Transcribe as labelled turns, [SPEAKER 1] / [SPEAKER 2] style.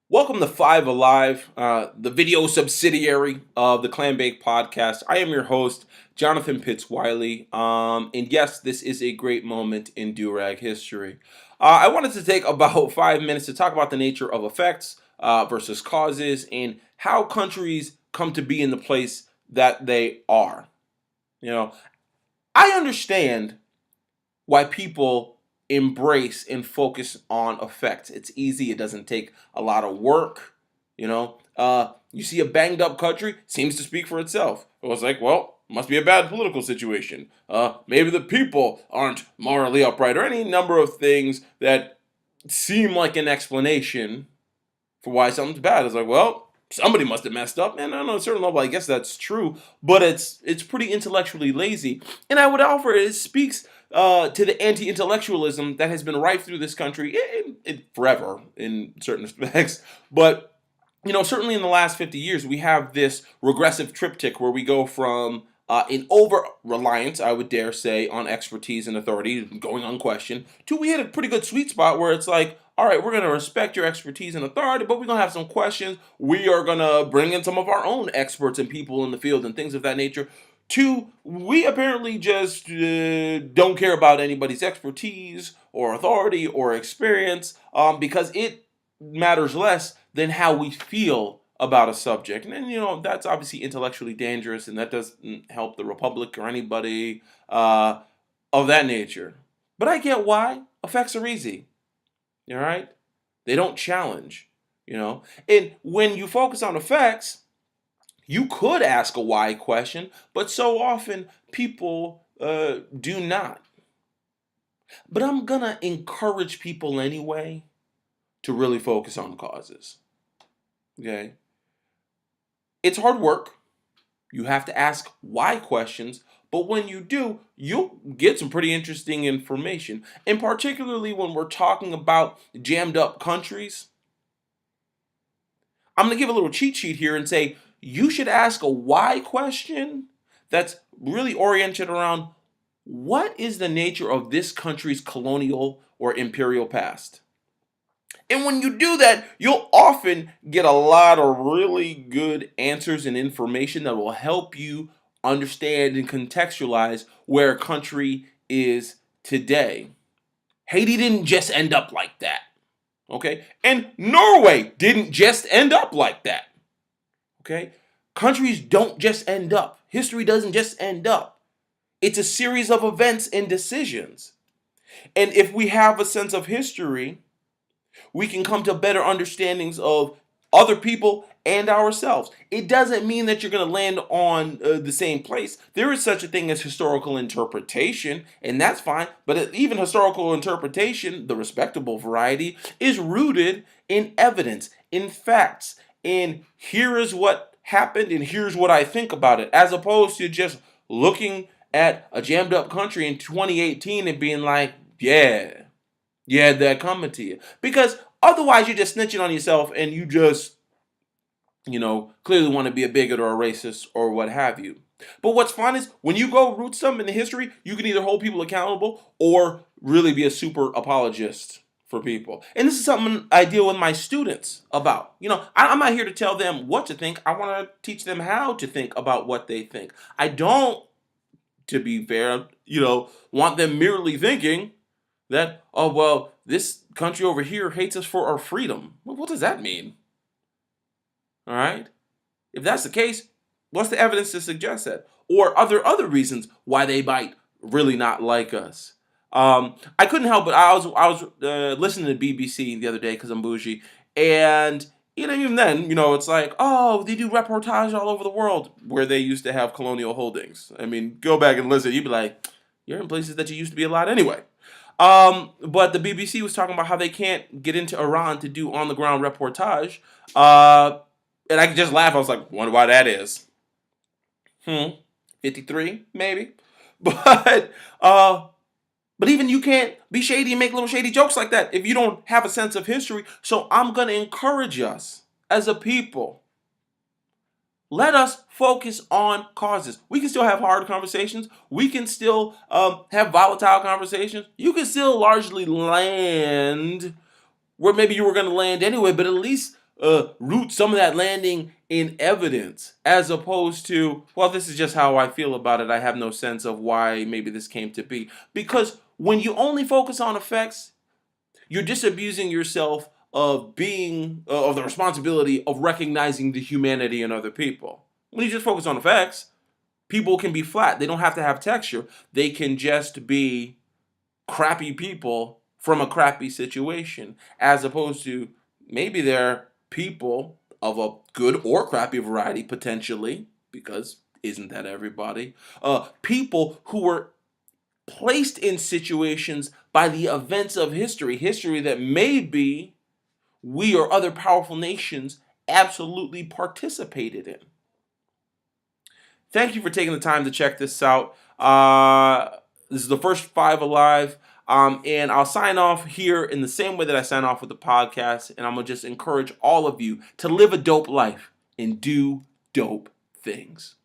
[SPEAKER 1] Welcome to Five Alive, the video subsidiary of the Clambake podcast. I am your host, Jonathan Pitts-Wiley. And yes, this is a great moment in Durag history. I wanted to take about 5 minutes to talk about the nature of effects versus causes and how countries come to be in the place that they are. You know, I understand why people embrace and focus on effects. It's easy. It doesn't take a lot of work. You see a banged up country seems to speak for itself. It was like, well, must be a bad political situation. Maybe the people aren't morally upright, or any number of things that seem like an explanation for why something's bad. It's like, well, somebody must have messed up, and on a certain level, I guess that's true. But it's pretty intellectually lazy, and I would offer it speaks to the anti-intellectualism that has been rife through this country forever in certain respects. But certainly in the last 50 years, we have this regressive triptych where we go from an over reliance, I would dare say, on expertise and authority, going unquestioned, to we hit a pretty good sweet spot where it's like, all right, we're going to respect your expertise and authority, but we're going to have some questions. We are going to bring in some of our own experts and people in the field and things of that nature. Two, we apparently just don't care about anybody's expertise or authority or experience because it matters less than how we feel about a subject. And then, that's obviously intellectually dangerous, and that doesn't help the Republic or anybody of that nature. But I get why. Effects are easy. All right? They don't challenge. And when you focus on effects, you could ask a why question, but so often people do not. But I'm going to encourage people anyway to really focus on causes. Okay? It's hard work. You have to ask why questions, but when you do, you'll get some pretty interesting information. And particularly when we're talking about jammed up countries, I'm going to give a little cheat sheet here and say you should ask a why question that's really oriented around what is the nature of this country's colonial or imperial past. And when you do that, you'll often get a lot of really good answers and information that will help you understand and contextualize where a country is today. Haiti didn't just end up like that. Okay? And Norway didn't just end up like that. Okay? Countries don't just end up. History doesn't just end up. It's a series of events and decisions. And if we have a sense of history, we can come to better understandings of other people and ourselves. It doesn't mean that you're going to land on the same place. There is such a thing as historical interpretation, and that's fine. But even historical interpretation, the respectable variety, is rooted in evidence, in facts. And here is what happened, and here's what I think about it, as opposed to just looking at a jammed up country in 2018 and being like, yeah. You had that coming to you. Because otherwise, you're just snitching on yourself and you just, clearly want to be a bigot or a racist or what have you. But what's fun is when you go root something in the history, you can either hold people accountable or really be a super apologist for people. And this is something I deal with my students about. I'm not here to tell them what to think. I want to teach them how to think about what they think. I don't, to be fair, want them merely thinking that, oh, well, this country over here hates us for our freedom. Well, what does that mean? All right? If that's the case, what's the evidence to suggest that? Or are there other reasons why they might really not like us? I couldn't help but I was listening to BBC the other day because I'm bougie, and even then, it's like, oh, they do reportage all over the world where they used to have colonial holdings. I mean, go back and listen. You'd be like, you're in places that you used to be a lot anyway. But the BBC was talking about how they can't get into Iran to do on the ground reportage. And I could just laugh. I was like, wonder why that is. 53, maybe. But but even you can't be shady and make little shady jokes like that if you don't have a sense of history. So I'm gonna encourage us as a people. Let us focus on causes. We can still have hard conversations. We can still have volatile conversations. You can still largely land where maybe you were going to land anyway, but at least root some of that landing in evidence, as opposed to, well, this is just how I feel about it. I have no sense of why maybe this came to be. Because when you only focus on effects, you're disabusing yourself of being of the responsibility of recognizing the humanity in other people. When you just focus on effects, people can be flat. They don't have to have texture. They can just be crappy people from a crappy situation, as opposed to maybe they're people of a good or crappy variety potentially, because isn't that everybody? People who were placed in situations by the events of history that maybe we or other powerful nations absolutely participated in. Thank you for taking the time to check this out. This is the first Five Alive. And I'll sign off here in the same way that I sign off with the podcast. And I'm going to just encourage all of you to live a dope life and do dope things.